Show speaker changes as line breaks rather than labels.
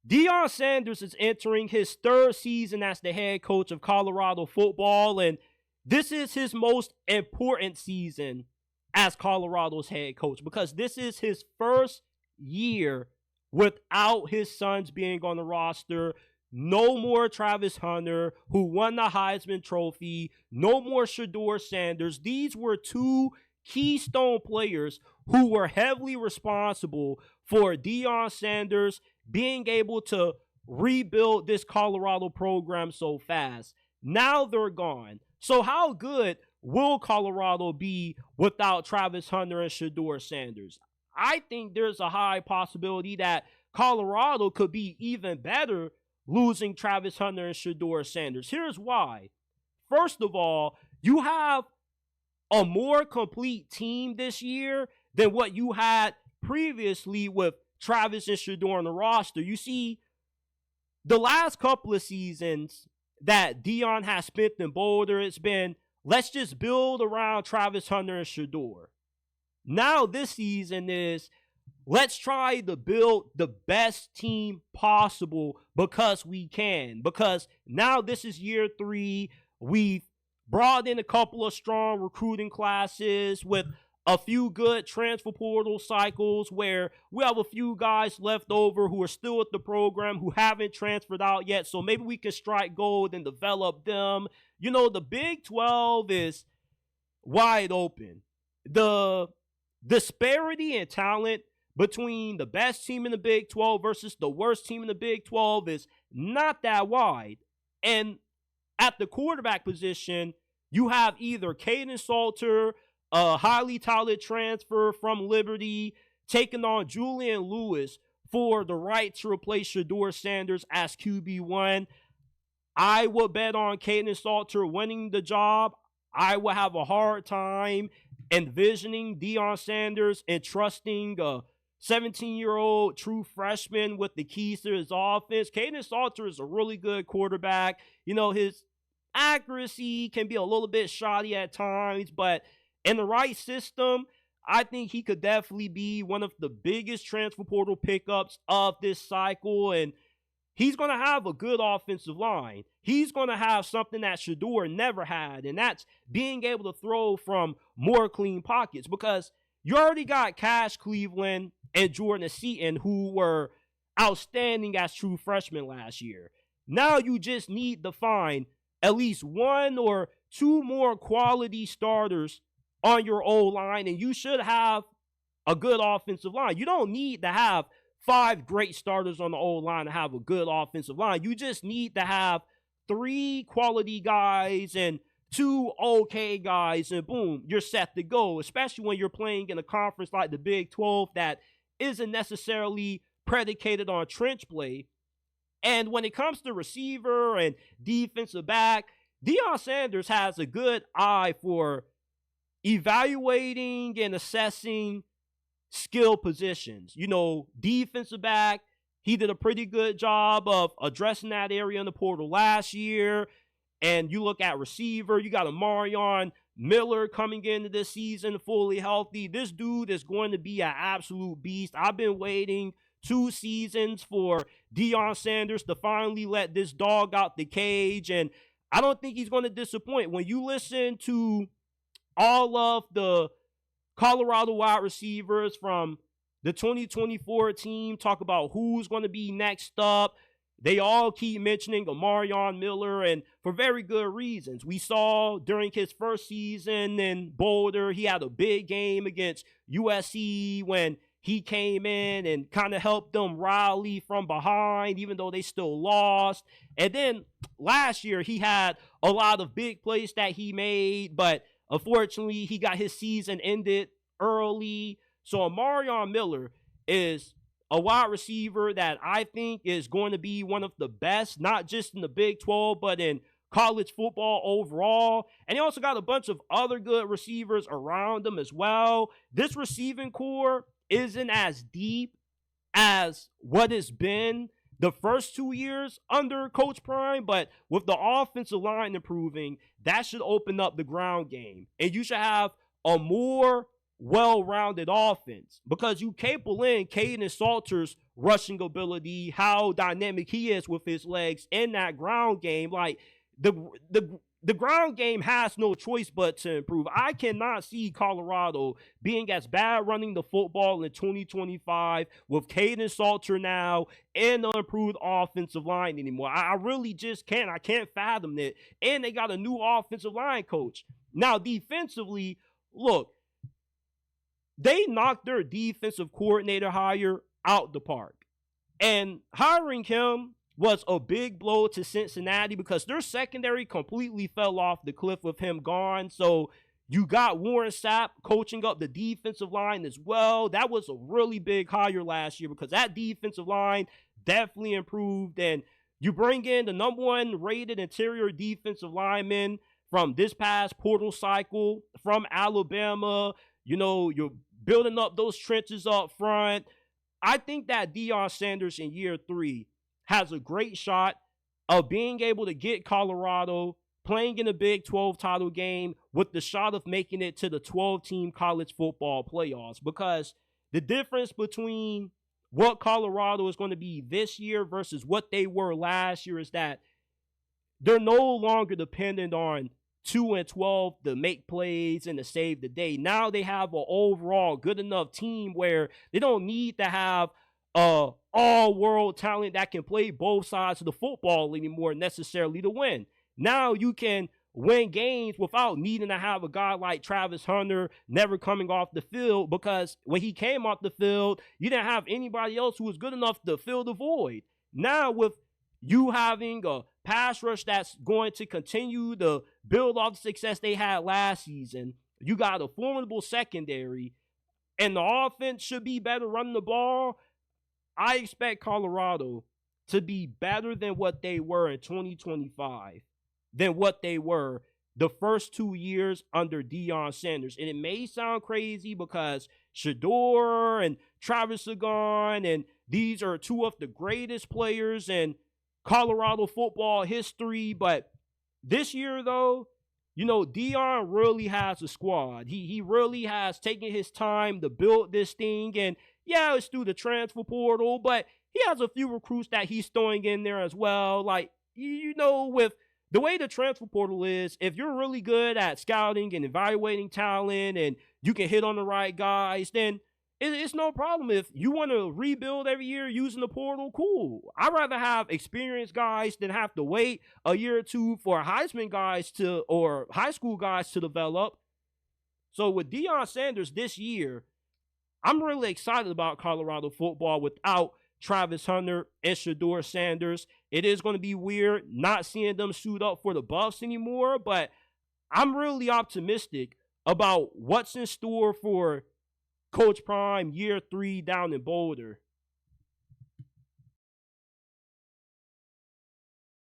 Deion Sanders is entering his third season as the head coach of Colorado football, and this is his most important season as Colorado's head coach because this is his first year without his sons being on the roster. No more Travis Hunter, who won the Heisman Trophy. No more Shedeur Sanders. These were two keystone players who were heavily responsible for Deion Sanders being able to rebuild this Colorado program so fast. Now they're gone. So how good will Colorado be without Travis Hunter and Shedeur Sanders? I think there's a high possibility that Colorado could be even better losing Travis Hunter and Shedeur Sanders. Here's why. First of all, you have a more complete team this year than what you had previously with Travis and Shedeur on the roster. You see, the last couple of seasons that Deion has spent in Boulder, it's been, let's just build around Travis Hunter and Shedeur. Now this season is, let's try to build the best team possible because we can. Because now this is year 3. We've brought in a couple of strong recruiting classes with a few good transfer portal cycles where we have a few guys left over who are still at the program who haven't transferred out yet. So maybe we can strike gold and develop them. You know, the Big 12 is wide open. The disparity in talent between the best team in the Big 12 versus the worst team in the Big 12 is not that wide. And at the quarterback position, you have either Caden Salter, a highly touted transfer from Liberty, taking on Julian Lewis for the right to replace Shedeur Sanders as QB1. I would bet on Caden Salter winning the job. I would have a hard time envisioning Deion Sanders and trusting a 17-year-old true freshman with the keys to his offense. Caden Salter is a really good quarterback. You know, his accuracy can be a little bit shoddy at times, but in the right system, I think he could definitely be one of the biggest transfer portal pickups of this cycle, and he's going to have a good offensive line. He's going to have something that Shedeur never had, and that's being able to throw from more clean pockets because you already got Cash Cleveland and Jordan Seaton who were outstanding as true freshmen last year. Now you just need to find at least one or two more quality starters on your O-line, and you should have a good offensive line. You don't need to have 5 great starters on the O-line to have a good offensive line. You just need to have 3 quality guys and 2 okay guys, and boom, you're set to go, especially when you're playing in a conference like the Big 12 that isn't necessarily predicated on trench play. And when it comes to receiver and defensive back, Deion Sanders has a good eye for evaluating and assessing skill positions. You know, defensive back, he did a pretty good job of addressing that area in the portal last year. And you look at receiver, you got a Marion Miller coming into this season fully healthy. This dude is going to be an absolute beast. I've been waiting 2 seasons for Deion Sanders to finally let this dog out the cage, and I don't think he's going to disappoint. When you listen to all of the Colorado wide receivers from the 2024 team talk about who's going to be next up, they all keep mentioning Marion Miller, and for very good reasons. We saw during his first season in Boulder, he had a big game against USC when he came in and kind of helped them rally from behind, even though they still lost. And then last year, he had a lot of big plays that he made, but unfortunately, he got his season ended early. So Marion Miller is a wide receiver that I think is going to be one of the best, not just in the Big 12, but in college football overall. And he also got a bunch of other good receivers around him as well. This receiving core isn't as deep as what it's been the first 2 years under Coach Prime, but with the offensive line improving, that should open up the ground game. And you should have a more well-rounded offense because you couple in Kaden Salter's rushing ability, how dynamic he is with his legs in that ground game. Like the the the ground game has no choice but to improve. I cannot see Colorado being as bad running the football in 2025 with Kaden Salter now and an improved offensive line anymore. I really just can't. I can't fathom it. And they got a new offensive line coach. Now, defensively, look, they knocked their defensive coordinator hire out the park. And hiring him was a big blow to Cincinnati because their secondary completely fell off the cliff with him gone. So you got Warren Sapp coaching up the defensive line as well. That was a really big hire last year because that defensive line definitely improved. And you bring in the number one rated interior defensive lineman from this past portal cycle from Alabama. You know, you're building up those trenches up front. I think that Deion Sanders in year 3 has a great shot of being able to get Colorado playing in a Big 12 title game with the shot of making it to the 12-team college football playoffs, because the difference between what Colorado is going to be this year versus what they were last year is that they're no longer dependent on 2 and 12 to make plays and to save the day. Now they have an overall good enough team where they don't need to have all-world talent that can play both sides of the football anymore necessarily to win. Now you can win games without needing to have a guy like Travis Hunter never coming off the field, because when he came off the field, you didn't have anybody else who was good enough to fill the void. Now with you having a pass rush that's going to continue to build off the success they had last season, you got a formidable secondary, and the offense should be better running the ball. I expect Colorado to be better than what they were in 2025, than what they were the first 2 years under Deion Sanders. And it may sound crazy because Shedeur and Travis are gone, and these are two of the greatest players in Colorado football history. But this year, though, you know, Deion really has a squad. He really has taken his time to build this thing. And yeah, it's through the transfer portal, but he has a few recruits that he's throwing in there as well. Like, you know, with the way the transfer portal is, if you're really good at scouting and evaluating talent and you can hit on the right guys, then it's no problem. If you want to rebuild every year using the portal, cool. I'd rather have experienced guys than have to wait a year or two for Heisman guys or high school guys to develop. So with Deion Sanders this year, I'm really excited about Colorado football without Travis Hunter and Shedeur Sanders. It is going to be weird not seeing them suit up for the Buffs anymore, but I'm really optimistic about what's in store for Coach Prime year 3 down in Boulder.